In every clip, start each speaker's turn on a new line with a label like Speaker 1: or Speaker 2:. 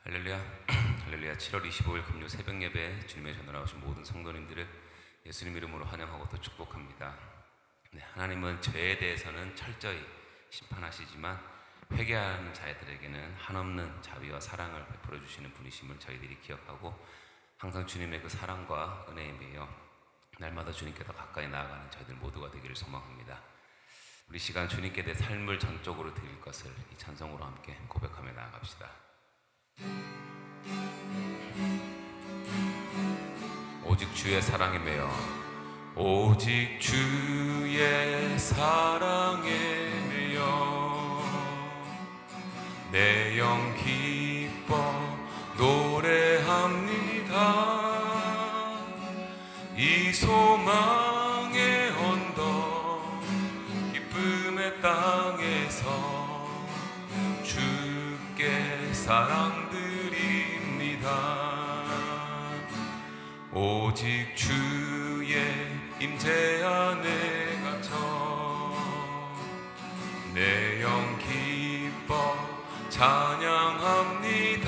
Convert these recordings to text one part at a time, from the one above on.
Speaker 1: 할렐루야. 할렐루야. 7월 25일 금요 새벽 예배 주님의 전으로 나오신 모든 성도님들을 예수님 이름으로 환영하고 또 축복합니다. 네, 하나님은 죄에 대해서는 철저히 심판하시지만 회개하는 자들에게는 한없는 자비와 사랑을 베풀어 주시는 분이심을 저희들이 기억하고 항상 주님의 그 사랑과 은혜에 매여 날마다 주님께 더 가까이 나아가는 저희들 모두가 되기를 소망합니다. 우리 시간 주님께 내 삶을 전적으로 드릴 것을 이 찬송으로 함께 고백하며 나아갑시다. 오직 주의 사랑에 매여, 오직 주의 사랑에 매여 내 영 기뻐 노래합니다. 이 소망의 언덕 기쁨의 땅에서 주께 사랑드립니다. 오직 주의 임재 안에 갇혀 내 영 기뻐 찬양합니다.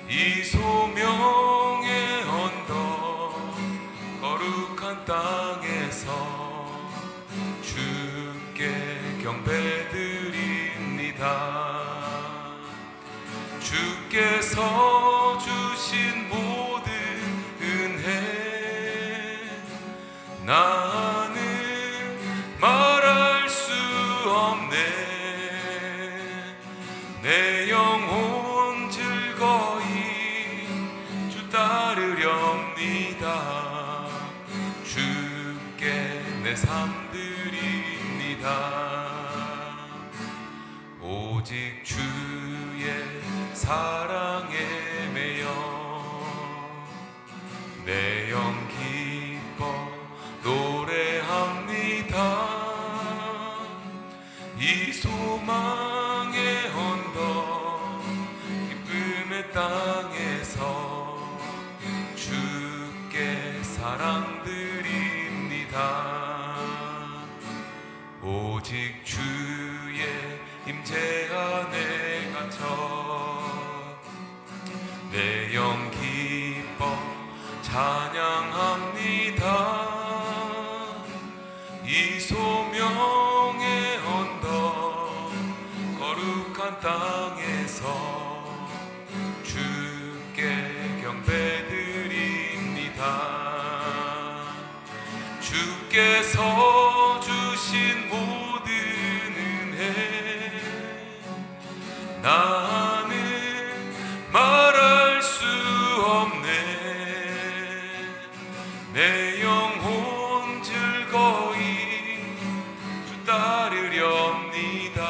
Speaker 1: 이 소명의 언덕 거룩한 땅에서 주께 경배드립니다. 주께서 주신 모든 은혜 나는 말할 수 없네. 내 영혼 즐거이 주 따르렵니다. 주께 내 삶 드립니다. 오직 주의 사랑에 매여 내 영 기뻐 노래합니다. 이 소망의 언덕 기쁨의 땅에서 주께 사랑드립니다. 오직 주의 임재 안에 갇혀 내 영 기뻐 찬양합니다. 이 소명의 언덕 거룩한 땅에서 주께 경배드립니다. 주께서 주신 모든 은혜 나는 말할 수 없네. 내 영혼 즐거이 주 따르렵니다.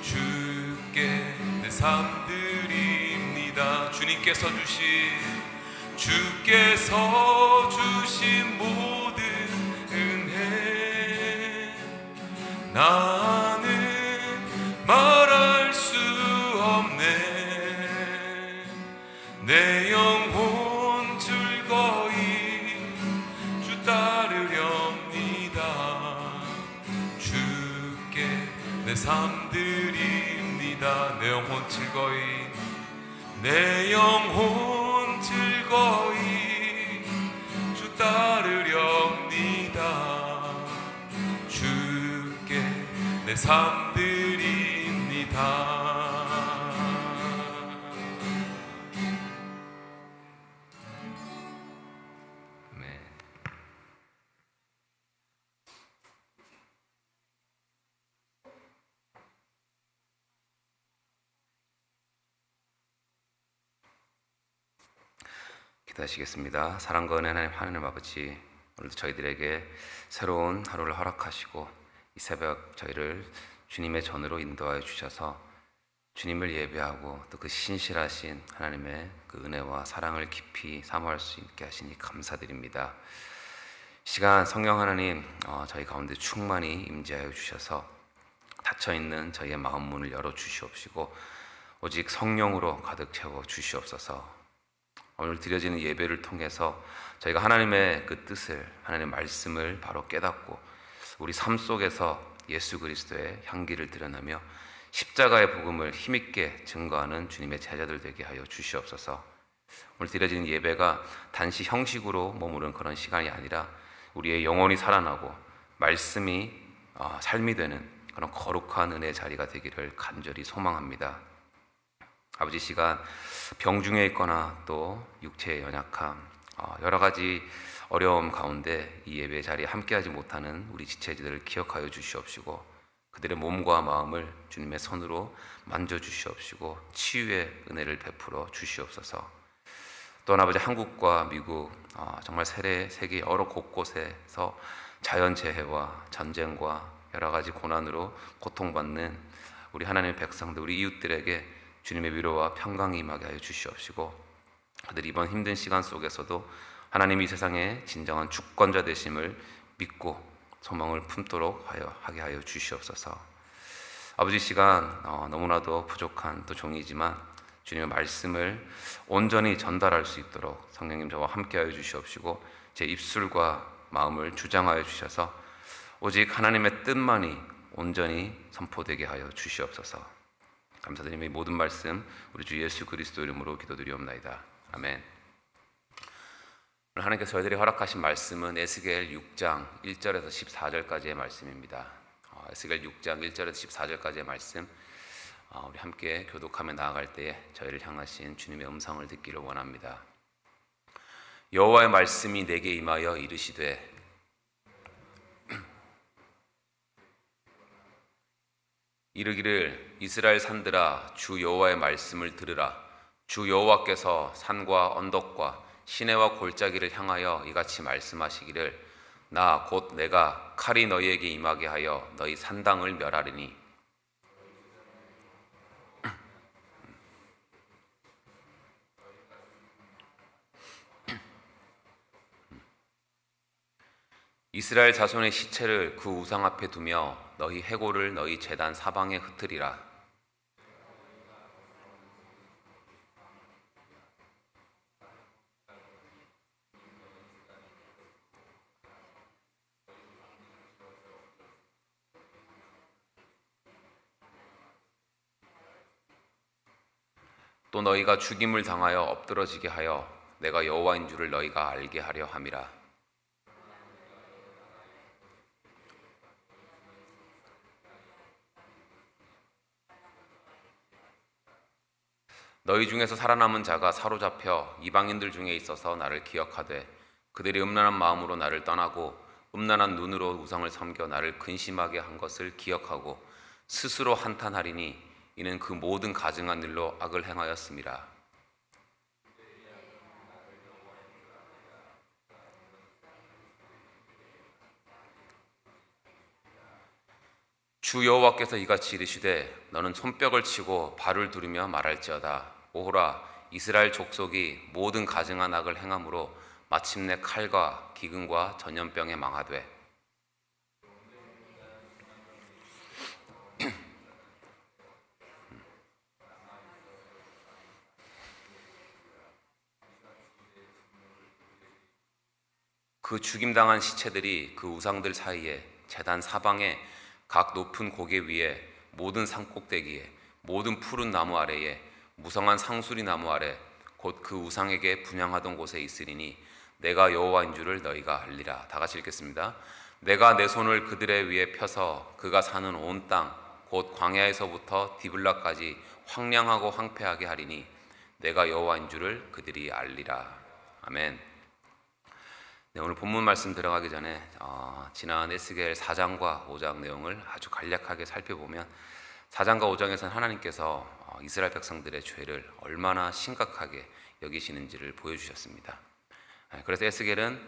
Speaker 1: 주께 내 삶 드립니다. 주께서 주신 모든 은혜 나는 말할 수 없네. 내 영혼 즐거이 주 따르렵니다. 주께 내 삶 드립니다. 내 영혼 즐거이 내 영혼 즐거이 주 따르렵니다. 주께 내 삶 드립니다. 기도하시겠습니다. 사랑과 은혜 하나님 아버지, 오늘도 저희들에게 새로운 하루를 허락하시고 이 새벽 저희를 주님의 전으로 인도하여 주셔서 주님을 예배하고 또 그 신실하신 하나님의 그 은혜와 사랑을 깊이 사모할 수 있게 하시니 감사드립니다. 시간 성령 하나님, 저희 가운데 충만히 임재하여 주셔서 닫혀있는 저희의 마음 문을 열어 주시옵시고 오직 성령으로 가득 채워 주시옵소서. 오늘 드려지는 예배를 통해서 저희가 하나님의 그 뜻을, 하나님의 말씀을 바로 깨닫고 우리 삶 속에서 예수 그리스도의 향기를 드러내며 십자가의 복음을 힘있게 증거하는 주님의 제자들 되게 하여 주시옵소서. 오늘 드려지는 예배가 단지 형식으로 머무른 그런 시간이 아니라 우리의 영혼이 살아나고 말씀이 삶이 되는 그런 거룩한 은혜의 자리가 되기를 간절히 소망합니다. 아버지, 시간 병중에 있거나 또 육체의 연약함, 여러 가지 어려움 가운데 이 예배 자리에 함께하지 못하는 우리 지체들을 기억하여 주시옵시고 그들의 몸과 마음을 주님의 손으로 만져주시옵시고 치유의 은혜를 베풀어 주시옵소서. 또한 아버지, 한국과 미국 정말 세계 여러 곳곳에서 자연재해와 전쟁과 여러 가지 고난으로 고통받는 우리 하나님의 백성들, 우리 이웃들에게 주님의 위로와 평강이 임하게 하여 주시옵시고 그들이 이번 힘든 시간 속에서도 하나님이 이 세상의 진정한 주권자 되심을 믿고 소망을 품도록 하게 하여 주시옵소서. 아버지, 시간 너무나도 부족한 또 종이지만 주님의 말씀을 온전히 전달할 수 있도록 성령님 저와 함께 하여 주시옵시고 제 입술과 마음을 주장하여 주셔서 오직 하나님의 뜻만이 온전히 선포되게 하여 주시옵소서. 감사드리며 이 모든 말씀 우리 주 예수 그리스도 이름으로 기도드리옵나이다. 아멘. 오늘 하나님께서 저희들이 허락하신 말씀은 에스겔 6장 1절에서 14절까지의 말씀입니다. 에스겔 6장 1절에서 14절까지의 말씀, 우리 함께 교독하며 나아갈 때에 저희를 향하신 주님의 음성을 듣기를 원합니다. 여호와의 말씀이 내게 임하여 이르시되 이르기를 이스라엘 산들아 주 여호와의 말씀을 들으라. 주 여호와께서 산과 언덕과 시내와 골짜기를 향하여 이같이 말씀하시기를 나 곧 내가 칼이 너희에게 임하게 하여 너희 산당을 멸하리니 이스라엘 자손의 시체를 그 우상 앞에 두며 너희 해골을 너희 제단 사방에 흩으리라. 또 너희가 죽임을 당하여 엎드러지게 하여 내가 여호와인 줄을 너희가 알게 하려 함이라. 너희 중에서 살아남은 자가 사로잡혀 이방인들 중에 있어서 나를 기억하되 그들이 음란한 마음으로 나를 떠나고 음란한 눈으로 우상을 섬겨 나를 근심하게 한 것을 기억하고 스스로 한탄하리니 이는 그 모든 가증한 일로 악을 행하였음이라. 주 여호와께서 이같이 이르시되 너는 손뼉을 치고 발을 두르며 말할지어다. 오호라, 이스라엘 족속이 모든 가증한 악을 행함으로 마침내 칼과 기근과 전염병에 망하되 그 죽임당한 시체들이 그 우상들 사이에 제단 사방에 각 높은 고개 위에 모든 산꼭대기에 모든 푸른 나무 아래에 무성한 상수리 나무 아래 곧 그 우상에게 분향하던 곳에 있으리니 내가 여호와인 줄을 너희가 알리라. 다 같이 읽겠습니다. 내가 내 손을 그들의 위에 펴서 그가 사는 온 땅 곧 광야에서부터 디블라까지 황량하고 황폐하게 하리니 내가 여호와인 줄을 그들이 알리라. 아멘. 네, 오늘 본문 말씀 들어가기 전에 지난 에스겔 4장과 5장 내용을 아주 간략하게 살펴보면 4장과 5장에서는 하나님께서 이스라엘 백성들의 죄를 얼마나 심각하게 여기시는지를 보여주셨습니다. 그래서 에스겔은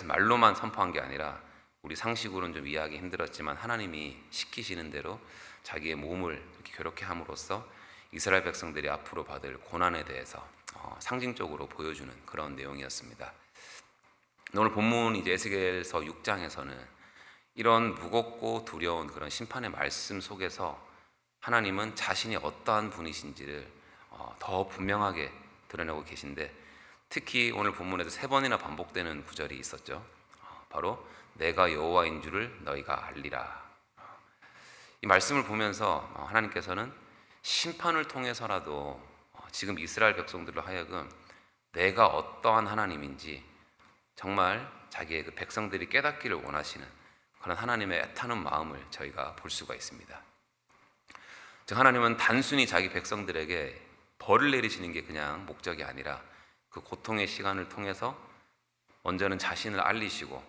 Speaker 1: 말로만 선포한 게 아니라 우리 상식으로는 좀 이해하기 힘들었지만 하나님이 시키시는 대로 자기의 몸을 이렇게 괴롭게 함으로써 이스라엘 백성들이 앞으로 받을 고난에 대해서 상징적으로 보여주는 그런 내용이었습니다. 오늘 본문 이제 에스겔서 6장에서는 이런 무겁고 두려운 그런 심판의 말씀 속에서 하나님은 자신이 어떠한 분이신지를 더 분명하게 드러내고 계신데 특히 오늘 본문에서 3번이나 반복되는 구절이 있었죠. 바로 내가 여호와인 줄을 너희가 알리라. 이 말씀을 보면서 하나님께서는 심판을 통해서라도 지금 이스라엘 백성들로 하여금 내가 어떠한 하나님인지 정말 자기의 그 백성들이 깨닫기를 원하시는 그런 하나님의 애타는 마음을 저희가 볼 수가 있습니다. 즉 하나님은 단순히 자기 백성들에게 벌을 내리시는 게 그냥 목적이 아니라 그 고통의 시간을 통해서 먼저는 자신을 알리시고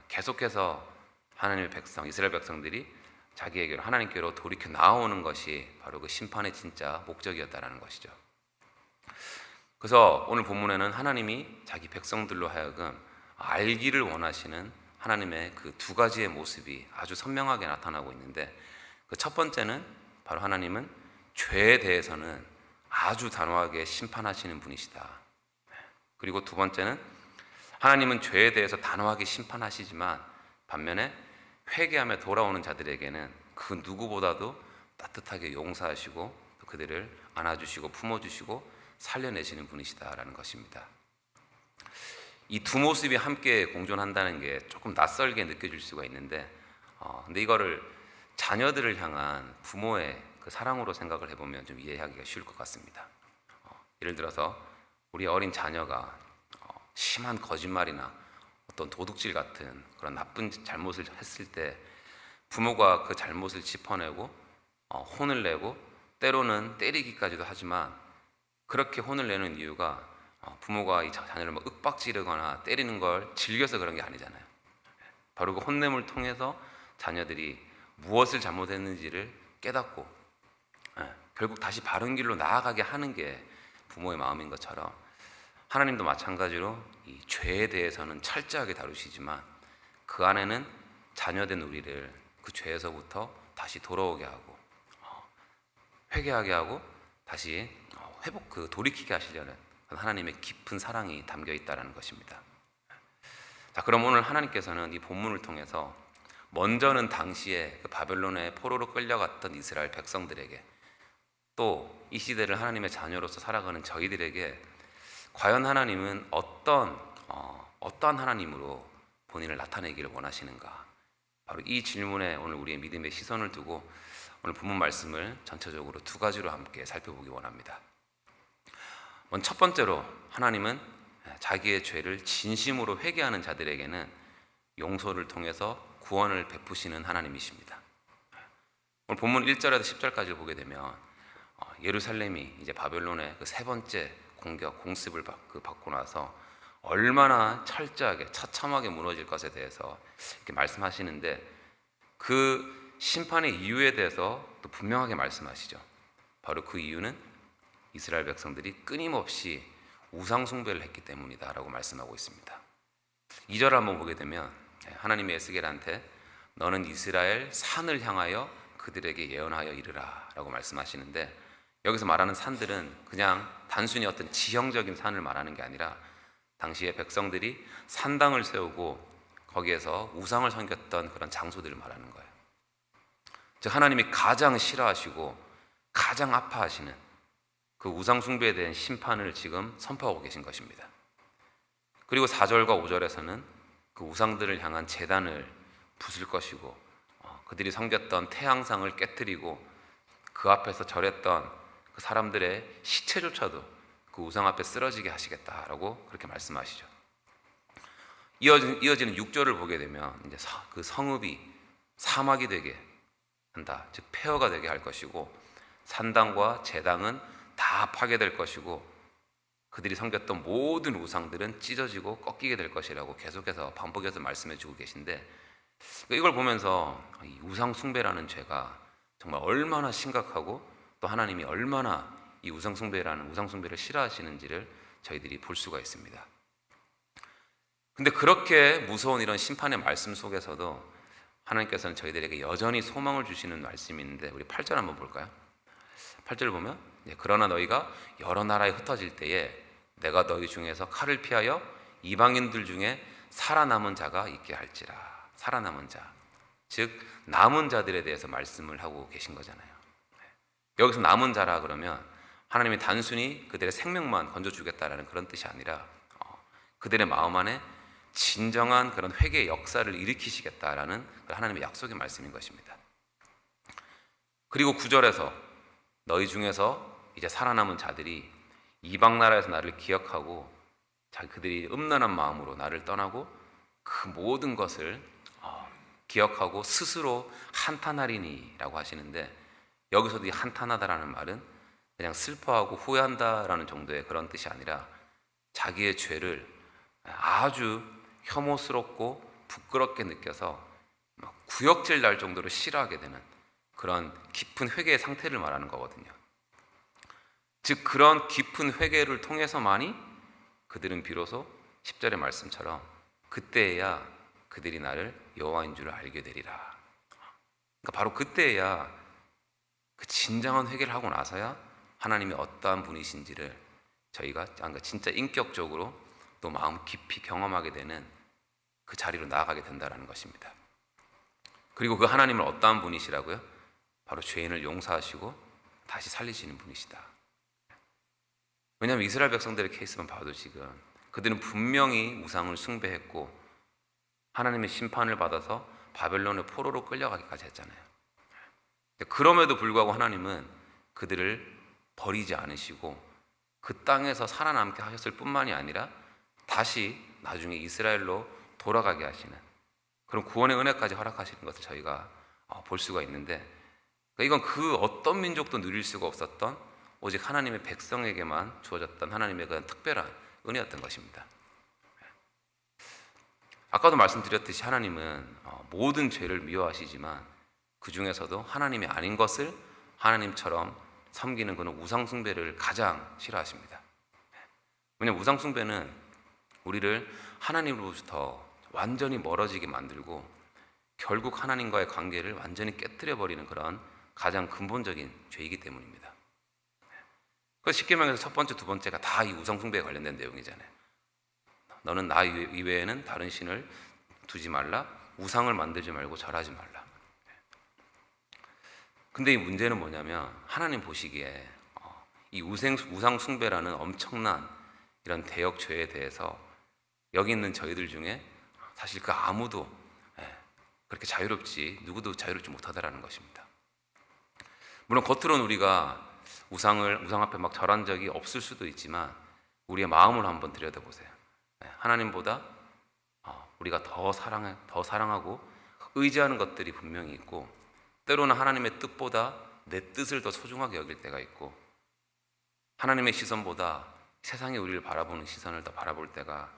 Speaker 1: 계속해서 하나님의 백성, 이스라엘 백성들이 자기에게로 하나님께로 돌이켜 나오는 것이 바로 그 심판의 진짜 목적이었다라는 것이죠. 그래서 오늘 본문에는 하나님이 자기 백성들로 하여금 알기를 원하시는 하나님의 그 두 가지의 모습이 아주 선명하게 나타나고 있는데, 그 첫 번째는 바로 하나님은 죄에 대해서는 아주 단호하게 심판하시는 분이시다. 그리고 두 번째는 하나님은 죄에 대해서 단호하게 심판하시지만 반면에 회개하며 돌아오는 자들에게는 그 누구보다도 따뜻하게 용서하시고 또 그들을 안아주시고 품어주시고 살려내시는 분이시다라는 것입니다. 이 두 모습이 함께 공존한다는 게 조금 낯설게 느껴질 수가 있는데, 근데 이거를 자녀들을 향한 부모의 그 사랑으로 생각을 해보면 좀 이해하기가 쉬울 것 같습니다. 예를 들어서 우리 어린 자녀가 심한 거짓말이나 어떤 도둑질 같은 그런 나쁜 잘못을 했을 때 부모가 그 잘못을 짚어내고 혼을 내고 때로는 때리기까지도 하지만, 그렇게 혼을 내는 이유가 부모가 이 자녀를 뭐 윽박지르거나 때리는 걸 즐겨서 그런 게 아니잖아요. 바로 그 혼냄을 통해서 자녀들이 무엇을 잘못했는지를 깨닫고 결국 다시 바른 길로 나아가게 하는 게 부모의 마음인 것처럼, 하나님도 마찬가지로 이 죄에 대해서는 철저하게 다루시지만 그 안에는 자녀된 우리를 그 죄에서부터 다시 돌아오게 하고 회개하게 하고 다시 돌이키게 하시려는 하나님의 깊은 사랑이 담겨 있다는 것입니다. 자, 그럼 오늘 하나님께서는 이 본문을 통해서 먼저는 당시에 그 바벨론의 포로로 끌려갔던 이스라엘 백성들에게, 또 이 시대를 하나님의 자녀로서 살아가는 저희들에게 과연 하나님은 어떠한 하나님으로 본인을 나타내기를 원하시는가, 바로 이 질문에 오늘 우리의 믿음의 시선을 두고 오늘 본문 말씀을 전체적으로 두 가지로 함께 살펴보기 원합니다. 먼저 첫 번째로, 하나님은 자기의 죄를 진심으로 회개하는 자들에게는 용서를 통해서 구원을 베푸시는 하나님이십니다. 오늘 본문 1절에서 10절까지 보게 되면 예루살렘이 이제 바벨론의 그 세 번째 공습을 받고 나서 얼마나 철저하게 처참하게 무너질 것에 대해서 이렇게 말씀하시는데, 그 심판의 이유에 대해서 또 분명하게 말씀하시죠. 바로 그 이유는 이스라엘 백성들이 끊임없이 우상 숭배를 했기 때문이다라고 말씀하고 있습니다. 2절을 한번 보게 되면 하나님이 에스겔한테 너는 이스라엘 산을 향하여 그들에게 예언하여 이르라 라고 말씀하시는데, 여기서 말하는 산들은 그냥 단순히 어떤 지형적인 산을 말하는 게 아니라 당시에 백성들이 산당을 세우고 거기에서 우상을 섬겼던 그런 장소들을 말하는 거예요. 즉 하나님이 가장 싫어하시고 가장 아파하시는 그 우상 숭배에 대한 심판을 지금 선포하고 계신 것입니다. 그리고 4절과 5절에서는 그 우상들을 향한 제단을 부술 것이고 그들이 섬겼던 태양상을 깨뜨리고 그 앞에서 절했던 그 사람들의 시체조차도 그 우상 앞에 쓰러지게 하시겠다라고 그렇게 말씀하시죠. 이어지는 6절을 보게 되면 이제 그 성읍이 사막이 되게 한다, 즉 폐허가 되게 할 것이고 산당과 제당은 다 파괴될 것이고 그들이 섬겼던 모든 우상들은 찢어지고 꺾이게 될 것이라고 계속해서 반복해서 말씀해 주고 계신데, 이걸 보면서 이 우상 숭배라는 죄가 정말 얼마나 심각하고 또 하나님이 얼마나 이 우상 숭배를 싫어하시는지를 저희들이 볼 수가 있습니다. 근데 그렇게 무서운 이런 심판의 말씀 속에서도 하나님께서는 저희들에게 여전히 소망을 주시는 말씀이 있는데, 우리 8절 한번 볼까요? 8절을 보면 그러나 너희가 여러 나라에 흩어질 때에 내가 너희 중에서 칼을 피하여 이방인들 중에 살아남은 자가 있게 할지라. 살아남은 자, 즉 남은 자들에 대해서 말씀을 하고 계신 거잖아요. 여기서 남은 자라 그러면 하나님이 단순히 그들의 생명만 건져주겠다라는 그런 뜻이 아니라 그들의 마음 안에 진정한 그런 회개의 역사를 일으키시겠다라는 하나님의 약속의 말씀인 것입니다. 그리고 9절에서 너희 중에서 이제 살아남은 자들이 이방 나라에서 나를 기억하고 그들이 음란한 마음으로 나를 떠나고 그 모든 것을 기억하고 스스로 한탄하리니라고 하시는데, 여기서도 이 한탄하다라는 말은 그냥 슬퍼하고 후회한다라는 정도의 그런 뜻이 아니라 자기의 죄를 아주 혐오스럽고 부끄럽게 느껴서 구역질 날 정도로 싫어하게 되는 그런 깊은 회개의 상태를 말하는 거거든요. 즉 그런 깊은 회개를 통해서만이 그들은 비로소 10절의 말씀처럼 그때에야 그들이 나를 여호와인 줄 알게 되리라. 그러니까 바로 그때에야, 그 진정한 회개를 하고 나서야 하나님이 어떠한 분이신지를 저희가 진짜 인격적으로 또 마음 깊이 경험하게 되는 그 자리로 나아가게 된다는 것입니다. 그리고 그 하나님은 어떠한 분이시라고요? 바로 죄인을 용서하시고 다시 살리시는 분이시다. 왜냐하면 이스라엘 백성들의 케이스만 봐도 지금 그들은 분명히 우상을 숭배했고 하나님의 심판을 받아서 바벨론의 포로로 끌려가기까지 했잖아요. 그럼에도 불구하고 하나님은 그들을 버리지 않으시고 그 땅에서 살아남게 하셨을 뿐만이 아니라 다시 나중에 이스라엘로 돌아가게 하시는 그런 구원의 은혜까지 허락하시는 것을 저희가 볼 수가 있는데, 이건 그 어떤 민족도 누릴 수가 없었던 오직 하나님의 백성에게만 주어졌던 하나님의 그런 특별한 은혜였던 것입니다. 아까도 말씀드렸듯이 하나님은 모든 죄를 미워하시지만 그 중에서도 하나님이 아닌 것을 하나님처럼 섬기는 그런 우상숭배를 가장 싫어하십니다. 왜냐하면 우상숭배는 우리를 하나님으로부터 완전히 멀어지게 만들고 결국 하나님과의 관계를 완전히 깨뜨려버리는 그런 가장 근본적인 죄이기 때문입니다. 그래서 십계명에서 첫 번째, 두 번째가 다 이 우상숭배에 관련된 내용이잖아요. 너는 나 이외에는 다른 신을 두지 말라, 우상을 만들지 말고 절하지 말라. 근데 이 문제는 뭐냐면 하나님 보시기에 이 우상숭배라는 엄청난 이런 대역죄에 대해서 여기 있는 저희들 중에 사실 그 아무도 그렇게 누구도 자유롭지 못하다라는 것입니다. 물론 겉으로는 우리가 우상 앞에 막 절한 적이 없을 수도 있지만 우리의 마음을 한번 들여다보세요. 하나님보다 우리가 더 사랑하고 의지하는 것들이 분명히 있고, 때로는 하나님의 뜻보다 내 뜻을 더 소중하게 여길 때가 있고, 하나님의 시선보다 세상이 우리를 바라보는 시선을 더 바라볼 때가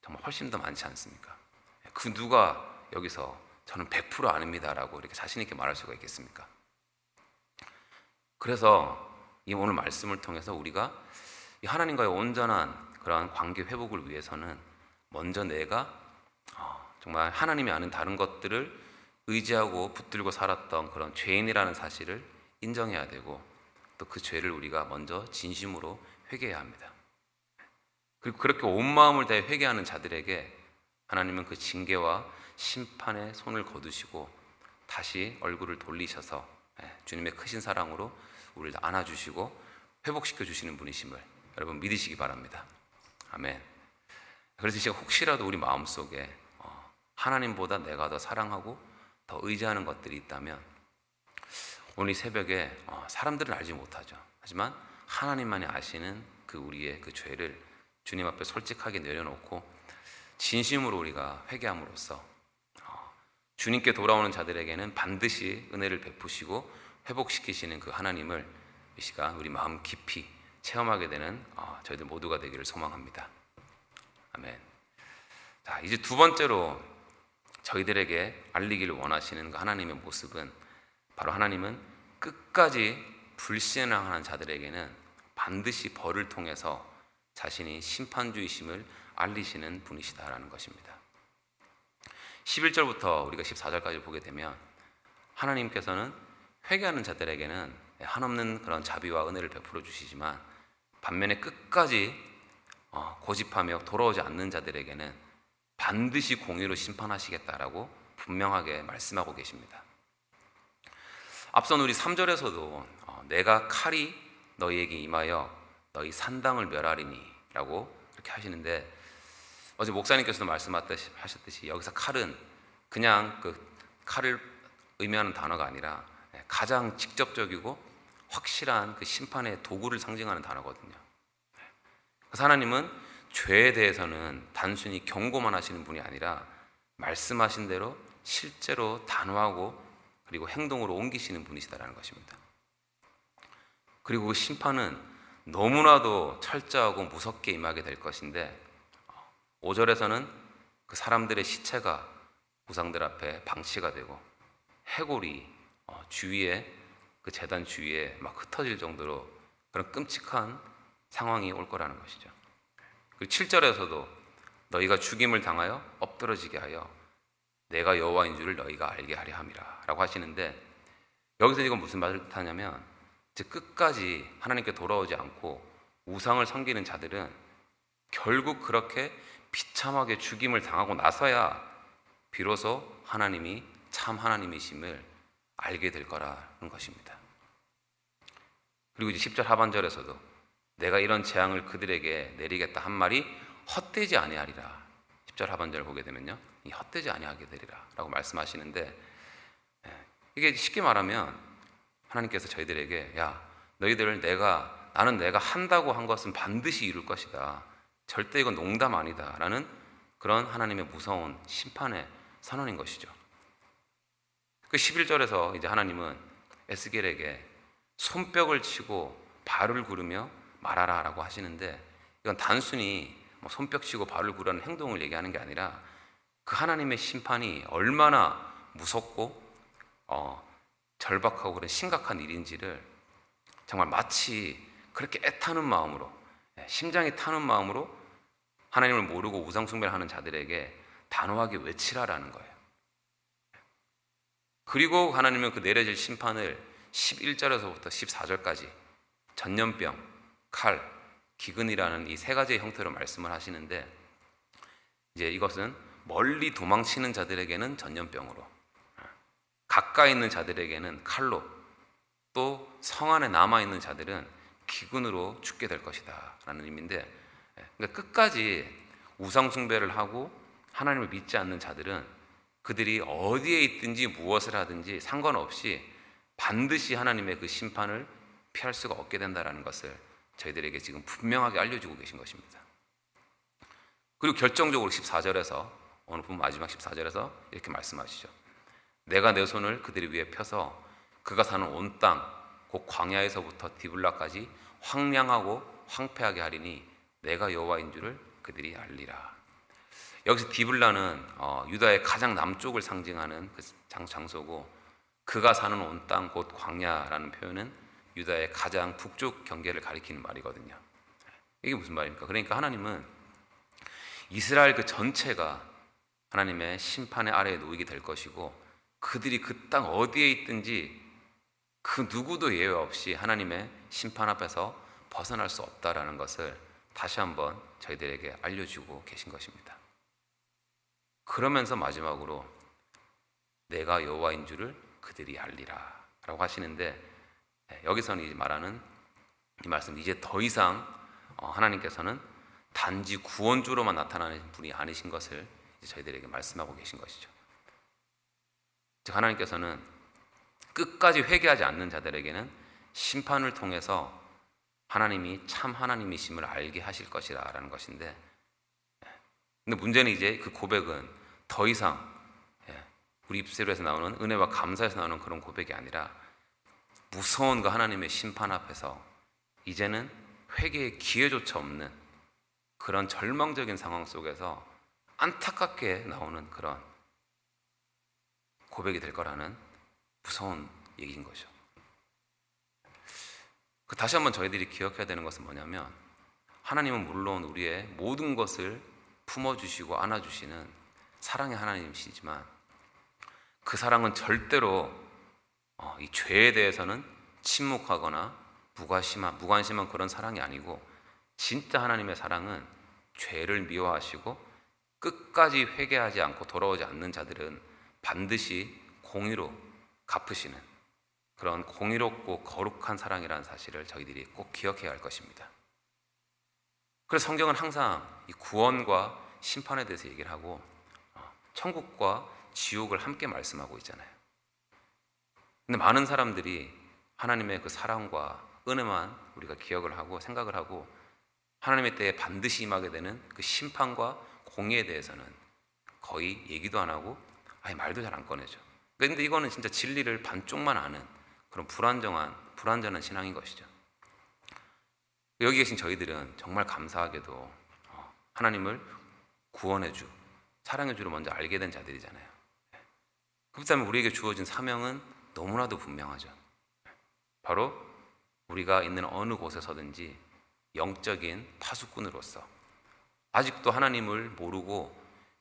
Speaker 1: 정말 훨씬 더 많지 않습니까? 그 누가 여기서 저는 100% 아닙니다라고 이렇게 자신 있게 말할 수가 있겠습니까? 그래서 이 오늘 말씀을 통해서 우리가 이 하나님과의 온전한 그러한 관계 회복을 위해서는 먼저 내가 정말 하나님이 아는 다른 것들을 의지하고 붙들고 살았던 그런 죄인이라는 사실을 인정해야 되고, 또 그 죄를 우리가 먼저 진심으로 회개해야 합니다. 그리고 그렇게 온 마음을 다해 회개하는 자들에게 하나님은 그 징계와 심판의 손을 거두시고 다시 얼굴을 돌리셔서 주님의 크신 사랑으로 우리를 안아주시고 회복시켜 주시는 분이심을 여러분 믿으시기 바랍니다. 아멘. 그래서 제가 혹시라도 우리 마음속에 하나님보다 내가 더 사랑하고 더 의지하는 것들이 있다면 오늘 이 새벽에 사람들은 알지 못하죠. 하지만 하나님만이 아시는 그 우리의 그 죄를 주님 앞에 솔직하게 내려놓고 진심으로 우리가 회개함으로써 주님께 돌아오는 자들에게는 반드시 은혜를 베푸시고 회복시키시는 그 하나님을 이 시간 우리 마음 깊이 체험하게 되는 저희들 모두가 되기를 소망합니다. 아멘. 자, 이제 두 번째로 저희들에게 알리기를 원하시는 그 하나님의 모습은 바로 하나님은 끝까지 불신앙하는 자들에게는 반드시 벌을 통해서 자신이 심판주이심을 알리시는 분이시다라는 것입니다. 11절부터 우리가 14절까지 보게 되면 하나님께서는 회개하는 자들에게는 한없는 그런 자비와 은혜를 베풀어 주시지만 반면에 끝까지 고집하며 돌아오지 않는 자들에게는 반드시 공의로 심판하시겠다라고 분명하게 말씀하고 계십니다. 앞선 우리 3절에서도 내가 칼이 너희에게 임하여 너희 산당을 멸하리니 라고 이렇게 하시는데, 어제 목사님께서도 말씀하셨듯이 여기서 칼은 그냥 그 칼을 의미하는 단어가 아니라 가장 직접적이고 확실한 그 심판의 도구를 상징하는 단어거든요. 그래서 하나님은 죄에 대해서는 단순히 경고만 하시는 분이 아니라 말씀하신 대로 실제로 단호하고 그리고 행동으로 옮기시는 분이시다라는 것입니다. 그리고 그 심판은 너무나도 철저하고 무섭게 임하게 될 것인데 5절에서는 그 사람들의 시체가 우상들 앞에 방치가 되고 해골이 주위에 그 제단 주위에 막 흩어질 정도로 그런 끔찍한 상황이 올 거라는 것이죠. 그리고 7절에서도 너희가 죽임을 당하여 엎드러지게 하여 내가 여호와인 줄을 너희가 알게 하려 함이라 라고 하시는데, 여기서 이건 무슨 말을 뜻하냐면 즉 끝까지 하나님께 돌아오지 않고 우상을 섬기는 자들은 결국 그렇게 비참하게 죽임을 당하고 나서야 비로소 하나님이 참 하나님이심을 알게 될 거라는 것입니다. 그리고 이제 10절 하반절에서도 내가 이런 재앙을 그들에게 내리겠다 한 말이 헛되지 아니하리라. 10절 하반절을 보게 되면요, 이 헛되지 아니하게 되리라 라고 말씀하시는데, 이게 쉽게 말하면 하나님께서 저희들에게 야, 너희들을 나는 내가 한다고 한 것은 반드시 이룰 것이다, 절대 이건 농담 아니다 라는 그런 하나님의 무서운 심판의 선언인 것이죠. 그 11절에서 이제 하나님은 에스겔에게 손뼉을 치고 발을 구르며 말하라 라고 하시는데, 이건 단순히 손뼉 치고 발을 구르는 행동을 얘기하는 게 아니라 그 하나님의 심판이 얼마나 무섭고 절박하고 그런 심각한 일인지를 정말 마치 그렇게 애타는 마음으로, 심장이 타는 마음으로 하나님을 모르고 우상 숭배를 하는 자들에게 단호하게 외치라라는 거예요. 그리고 하나님은 그 내려질 심판을 11절에서부터 14절까지 전염병, 칼, 기근이라는 이 세 가지의 형태로 말씀을 하시는데, 이제 이것은 멀리 도망치는 자들에게는 전염병으로, 가까이 있는 자들에게는 칼로, 또 성 안에 남아있는 자들은 기근으로 죽게 될 것이다 라는 의미인데, 그러니까 끝까지 우상 숭배를 하고 하나님을 믿지 않는 자들은 그들이 어디에 있든지 무엇을 하든지 상관없이 반드시 하나님의 그 심판을 피할 수가 없게 된다는 것을 저희들에게 지금 분명하게 알려주고 계신 것입니다. 그리고 결정적으로 14절에서, 오늘 본 마지막 14절에서 이렇게 말씀하시죠. 내가 내 손을 그들 위에 펴서 그가 사는 온 땅 곧 광야에서부터 디블라까지 황량하고 황폐하게 하리니 내가 여호와인 줄을 그들이 알리라. 여기서 디블라는 유다의 가장 남쪽을 상징하는 그 장소고, 그가 사는 온 땅 곧 광야라는 표현은 유다의 가장 북쪽 경계를 가리키는 말이거든요. 이게 무슨 말입니까? 그러니까 하나님은 이스라엘 그 전체가 하나님의 심판의 아래에 놓이게 될 것이고, 그들이 그 땅 어디에 있든지 그 누구도 예외 없이 하나님의 심판 앞에서 벗어날 수 없다라는 것을 다시 한번 저희들에게 알려주고 계신 것입니다. 그러면서 마지막으로 내가 여호와인 줄을 그들이 알리라 라고 하시는데, 여기서는 이제 말하는 이 말씀, 이제 더 이상 하나님께서는 단지 구원주로만 나타나는 분이 아니신 것을 이제 저희들에게 말씀하고 계신 것이죠. 즉 하나님께서는 끝까지 회개하지 않는 자들에게는 심판을 통해서 하나님이 참 하나님이심을 알게 하실 것이라는 것인데, 근데 문제는 이제 그 고백은 더 이상 우리 입술에서 나오는 은혜와 감사에서 나오는 그런 고백이 아니라 무서운 그 하나님의 심판 앞에서 이제는 회개의 기회조차 없는 그런 절망적인 상황 속에서 안타깝게 나오는 그런 고백이 될 거라는 무서운 얘기인 거죠. 다시 한번 저희들이 기억해야 되는 것은 뭐냐면, 하나님은 물론 우리의 모든 것을 품어주시고 안아주시는 사랑의 하나님이시지만 그 사랑은 절대로 이 죄에 대해서는 침묵하거나 무관심한 그런 사랑이 아니고, 진짜 하나님의 사랑은 죄를 미워하시고 끝까지 회개하지 않고 돌아오지 않는 자들은 반드시 공의로 갚으시는 그런 공의롭고 거룩한 사랑이라는 사실을 저희들이 꼭 기억해야 할 것입니다. 그래서 성경은 항상 이 구원과 심판에 대해서 얘기를 하고 천국과 지옥을 함께 말씀하고 있잖아요. 근데 많은 사람들이 하나님의 그 사랑과 은혜만 우리가 기억을 하고 생각을 하고 하나님의 때에 반드시 임하게 되는 그 심판과 공의에 대해서는 거의 얘기도 안 하고 아예 말도 잘 안 꺼내죠. 그런데 이거는 진짜 진리를 반쪽만 아는 그런 불완전한 신앙인 것이죠. 여기 계신 저희들은 정말 감사하게도 하나님을 구원의 주, 사랑의 주로 먼저 알게 된 자들이잖아요. 그렇다면 우리에게 주어진 사명은 너무나도 분명하죠. 바로 우리가 있는 어느 곳에서든지 영적인 파수꾼으로서 아직도 하나님을 모르고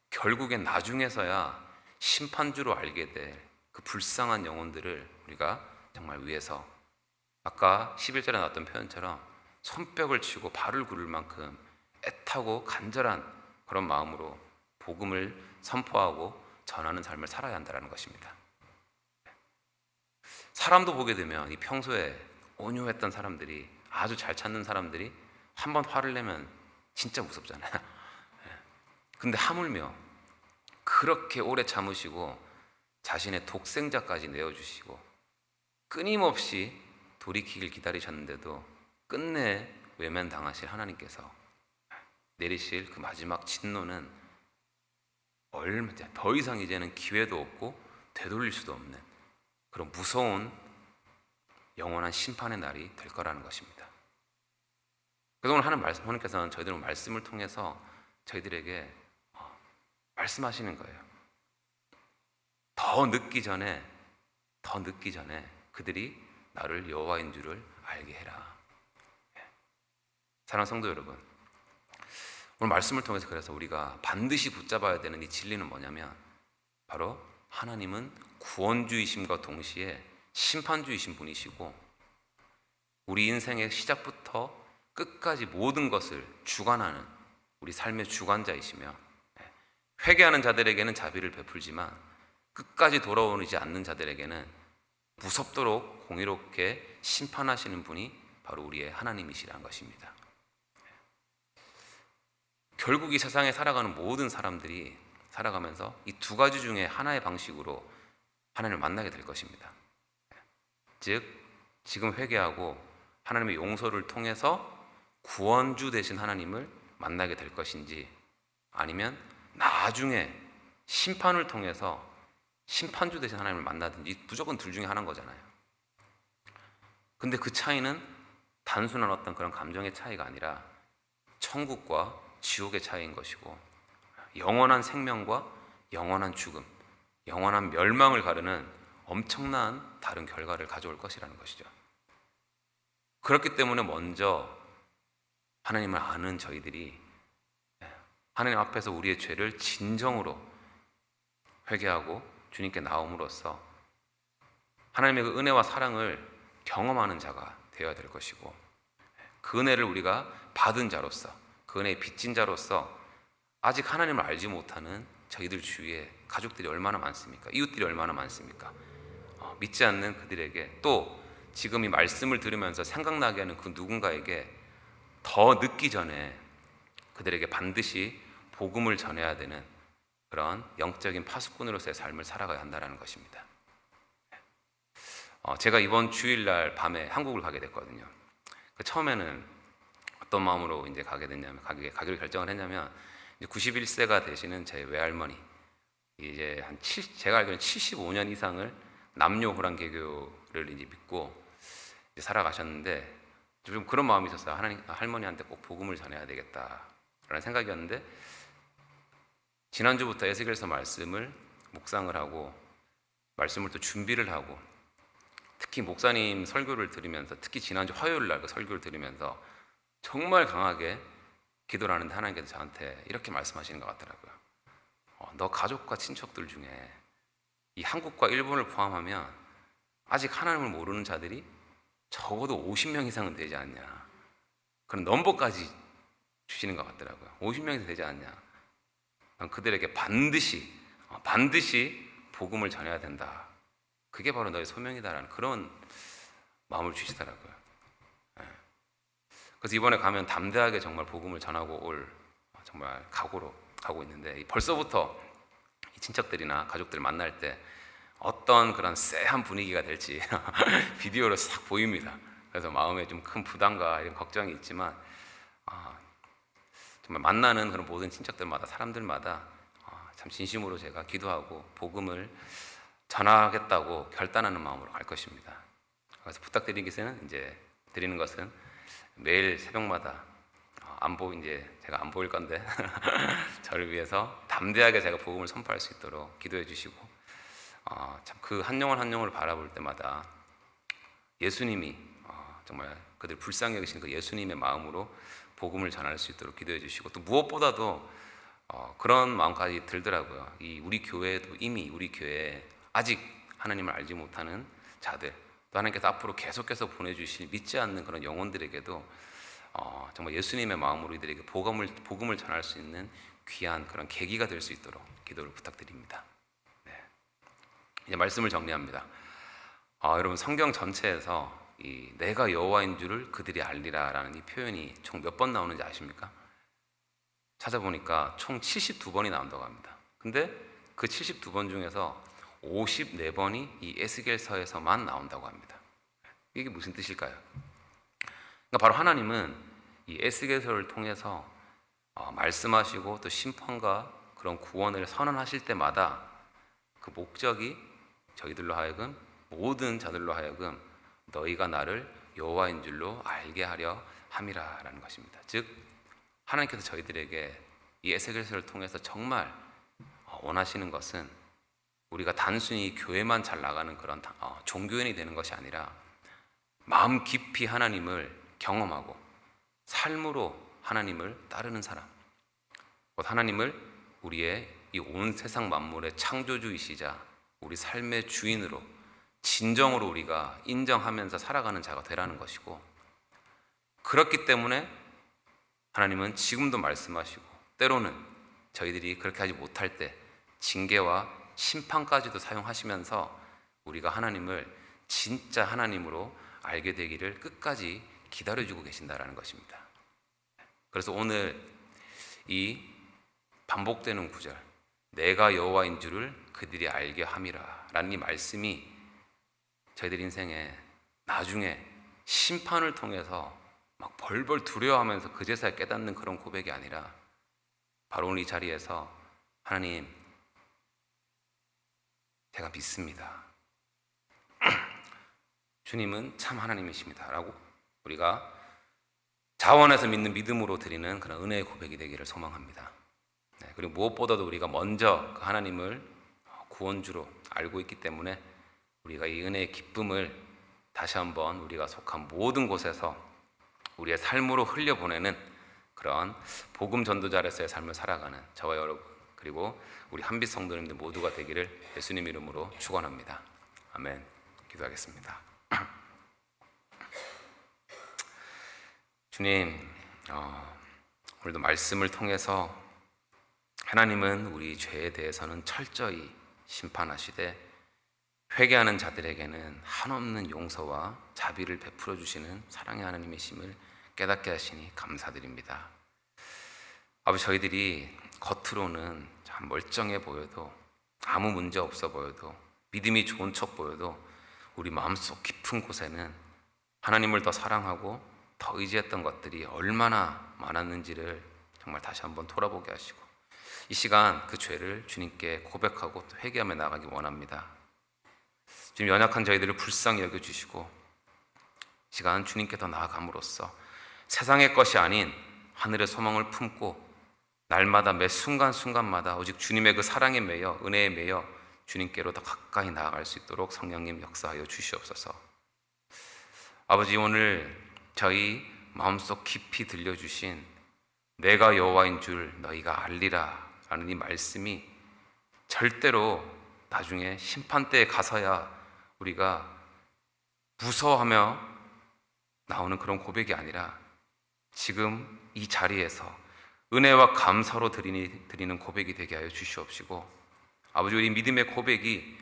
Speaker 1: 결국엔 나중에서야 심판주로 알게 될 그 불쌍한 영혼들을 우리가 정말 위해서 아까 11절에 나왔던 표현처럼 손뼉을 치고 발을 굴릴 만큼 애타고 간절한 그런 마음으로 복음을 선포하고 전하는 삶을 살아야 한다는 것입니다. 사람도 보게 되면 이 평소에 온유했던 사람들이 아주 잘 찾는 사람들이 한번 화를 내면 진짜 무섭잖아요. 근데 하물며 그렇게 오래 참으시고 자신의 독생자까지 내어주시고 끊임없이 돌이키길 기다리셨는데도 끝내 외면당하실 하나님께서 내리실 그 마지막 진노는 더 이상 이제는 기회도 없고 되돌릴 수도 없는 그런 무서운 영원한 심판의 날이 될 거라는 것입니다. 그래서 오늘 하나님께서는 저희들 말씀을 통해서 저희들에게 말씀하시는 거예요. 더 늦기 전에 그들이 나를 여호와인 줄을 알게 해라. 사랑하는 성도 여러분, 오늘 말씀을 통해서 그래서 우리가 반드시 붙잡아야 되는 이 진리는 뭐냐면 바로 하나님은 구원주이심과 동시에 심판주이신 분이시고 우리 인생의 시작부터 끝까지 모든 것을 주관하는 우리 삶의 주관자이시며 회개하는 자들에게는 자비를 베풀지만 끝까지 돌아오지 않는 자들에게는 무섭도록 공의롭게 심판하시는 분이 바로 우리의 하나님이시라는 것입니다. 결국 이 세상에 살아가는 모든 사람들이 살아가면서 이 두 가지 중에 하나의 방식으로 하나님을 만나게 될 것입니다. 즉 지금 회개하고 하나님의 용서를 통해서 구원주 되신 하나님을 만나게 될 것인지 아니면 나중에 심판을 통해서 심판주 되신 하나님을 만나든지 무조건 둘 중에 하나인 거잖아요. 근데 그 차이는 단순한 어떤 그런 감정의 차이가 아니라 천국과 지옥의 차이인 것이고 영원한 생명과 영원한 죽음, 영원한 멸망을 가르는 엄청난 다른 결과를 가져올 것이라는 것이죠. 그렇기 때문에 먼저 하나님을 아는 저희들이 하나님 앞에서 우리의 죄를 진정으로 회개하고 주님께 나옴으로써 하나님의 그 은혜와 사랑을 경험하는 자가 되어야 될 것이고 그 은혜를 우리가 받은 자로서 그 은혜의 빚진 자로서 아직 하나님을 알지 못하는 저희들 주위에 가족들이 얼마나 많습니까? 이웃들이 얼마나 많습니까? 믿지 않는 그들에게 또 지금 이 말씀을 들으면서 생각나게 하는 그 누군가에게 더 늦기 전에 그들에게 반드시 복음을 전해야 되는 그런 영적인 파수꾼으로서의 삶을 살아가야 한다는 것입니다. 제가 이번 주일날 밤에 한국을 가게 됐거든요. 처음에는 어떤 마음으로 이제 가기로 결정을 했냐면, 이제 91세가 되시는 제 외할머니, 이제 제가 알기로는 75년 이상을 남녀호랑 개교를 이제 믿고 이제 살아가셨는데, 좀 그런 마음이 있었어요. 할머니한테 꼭 복음을 전해야 되겠다라는 생각이었는데, 지난주부터 에스겔서 말씀을 묵상을 하고 말씀을 또 준비를 하고 특히 목사님 설교를 들으면서 특히 지난주 화요일 날 그 설교를 들으면서 정말 강하게 기도를 하는데 하나님께서 저한테 이렇게 말씀하시는 것 같더라고요. 너 가족과 친척들 중에 이 한국과 일본을 포함하면 아직 하나님을 모르는 자들이 적어도 50명 이상은 되지 않냐, 그런 넘버까지 주시는 것 같더라고요. 50명 이상 되지 않냐. 그들에게 반드시 복음을 전해야 된다. 그게 바로 너의 소명이다라는 그런 마음을 주시더라고요. 그래서 이번에 가면 담대하게 정말 복음을 전하고 올 정말 각오로 가고 있는데, 벌써부터 친척들이나 가족들 만날 때 어떤 그런 쎄한 분위기가 될지 비디오로 싹 보입니다. 그래서 마음에 좀 큰 부담과 이런 걱정이 있지만 아, 정말 만나는 그런 모든 친척들마다 사람들마다 참 진심으로 제가 기도하고 복음을 전하겠다고 결단하는 마음으로 갈 것입니다. 그래서 부탁드리는 이제 드리는 것은 매일 새벽마다 이제 제가 안 보일 건데 저를 위해서 담대하게 제가 복음을 선포할 수 있도록 기도해 주시고 참 그 한 영혼 한 영혼을 바라볼 때마다 예수님이 정말 그들 불쌍히 여기시는 그 예수님의 마음으로 복음을 전할 수 있도록 기도해 주시고 또 무엇보다도 그런 마음까지 들더라고요. 이 우리 교회도 이미 우리 교회에 아직 하나님을 알지 못하는 자들 또 하나님께서 앞으로 계속해서 보내주실 믿지 않는 그런 영혼들에게도 정말 예수님의 마음으로 이들에게 복음을 전할 수 있는 귀한 그런 계기가 될 수 있도록 기도를 부탁드립니다. 네. 이제 말씀을 정리합니다. 여러분 성경 전체에서 이 내가 여호와인 줄을 그들이 알리라라는 이 표현이 총 몇 번 나오는지 아십니까? 찾아보니까 총 72번이 나온다고 합니다. 근데 그 72번 중에서 54번이 이 에스겔서에서만 나온다고 합니다. 이게 무슨 뜻일까요? 그러니까 바로 하나님은 이 에스겔서를 통해서 말씀하시고 또 심판과 그런 구원을 선언하실 때마다 그 목적이 저희들로 하여금 모든 자들로 하여금 너희가 나를 여호와인 줄로 알게 하려 함이라라는 것입니다. 즉 하나님께서 저희들에게 이 에스겔서를 통해서 정말 원하시는 것은 우리가 단순히 교회만 잘 나가는 그런 종교인이 되는 것이 아니라 마음 깊이 하나님을 경험하고 삶으로 하나님을 따르는 사람, 곧 하나님을 우리의 이 온 세상 만물의 창조주이시자 우리 삶의 주인으로 진정으로 우리가 인정하면서 살아가는 자가 되라는 것이고, 그렇기 때문에 하나님은 지금도 말씀하시고 때로는 저희들이 그렇게 하지 못할 때 징계와 심판까지도 사용하시면서 우리가 하나님을 진짜 하나님으로 알게 되기를 끝까지 기다려주고 계신다라는 것입니다. 그래서 오늘 이 반복되는 구절, 내가 여호와인 줄을 그들이 알게 함이라 라는 이 말씀이 저희들 인생에 나중에 심판을 통해서 막 벌벌 두려워하면서 그제서야 깨닫는 그런 고백이 아니라 바로 오늘 이 자리에서 하나님, 제가 믿습니다. 주님은 참 하나님이십니다 라고 우리가 자원해서 믿는 믿음으로 드리는 그런 은혜의 고백이 되기를 소망합니다. 네, 그리고 무엇보다도 우리가 먼저 그 하나님을 구원주로 알고 있기 때문에 우리가 이 은혜의 기쁨을 다시 한번 우리가 속한 모든 곳에서 우리의 삶으로 흘려보내는 그런 복음 전도자로서의 삶을 살아가는 저와 여러분 그리고 우리 한빛 성도님들 모두가 되기를 예수님 이름으로 축원합니다. 아멘. 기도하겠습니다. 주님, 오늘도 말씀을 통해서 하나님은 우리 죄에 대해서는 철저히 심판하시되 회개하는 자들에게는 한없는 용서와 자비를 베풀어 주시는 사랑의 하나님이심을 깨닫게 하시니 감사드립니다. 아버지, 저희들이 겉으로는 참 멀쩡해 보여도 아무 문제 없어 보여도 믿음이 좋은 척 보여도 우리 마음속 깊은 곳에는 하나님을 더 사랑하고 더 의지했던 것들이 얼마나 많았는지를 정말 다시 한번 돌아보게 하시고 이 시간 그 죄를 주님께 고백하고 또 회개하며 나가기 원합니다. 지금 연약한 저희들을 불쌍히 여겨주시고 시간 주님께 더 나아감으로써 세상의 것이 아닌 하늘의 소망을 품고 날마다 매 순간순간마다 오직 주님의 그 사랑에 매여 은혜에 매여 주님께로 더 가까이 나아갈 수 있도록 성령님 역사하여 주시옵소서. 아버지, 오늘 저희 마음속 깊이 들려주신 내가 여호와인 줄 너희가 알리라 라는 이 말씀이 절대로 나중에 심판대에 가서야 우리가 무서워하며 나오는 그런 고백이 아니라 지금 이 자리에서 은혜와 감사로 드리는 고백이 되게 하여 주시옵시고, 아버지, 우리 믿음의 고백이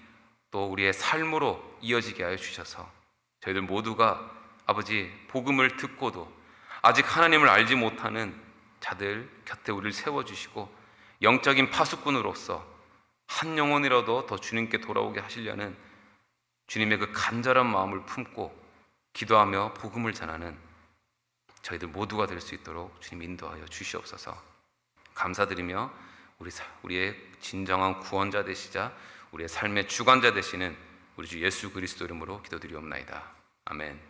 Speaker 1: 또 우리의 삶으로 이어지게 하여 주셔서 저희들 모두가 아버지 복음을 듣고도 아직 하나님을 알지 못하는 자들 곁에 우리를 세워주시고 영적인 파수꾼으로서 한 영혼이라도 더 주님께 돌아오게 하시려는 주님의 그 간절한 마음을 품고 기도하며 복음을 전하는 저희들 모두가 될 수 있도록 주님 인도하여 주시옵소서. 감사드리며 우리의 진정한 구원자 되시자 우리의 삶의 주관자 되시는 우리 주 예수 그리스도 이름으로 기도드리옵나이다. 아멘.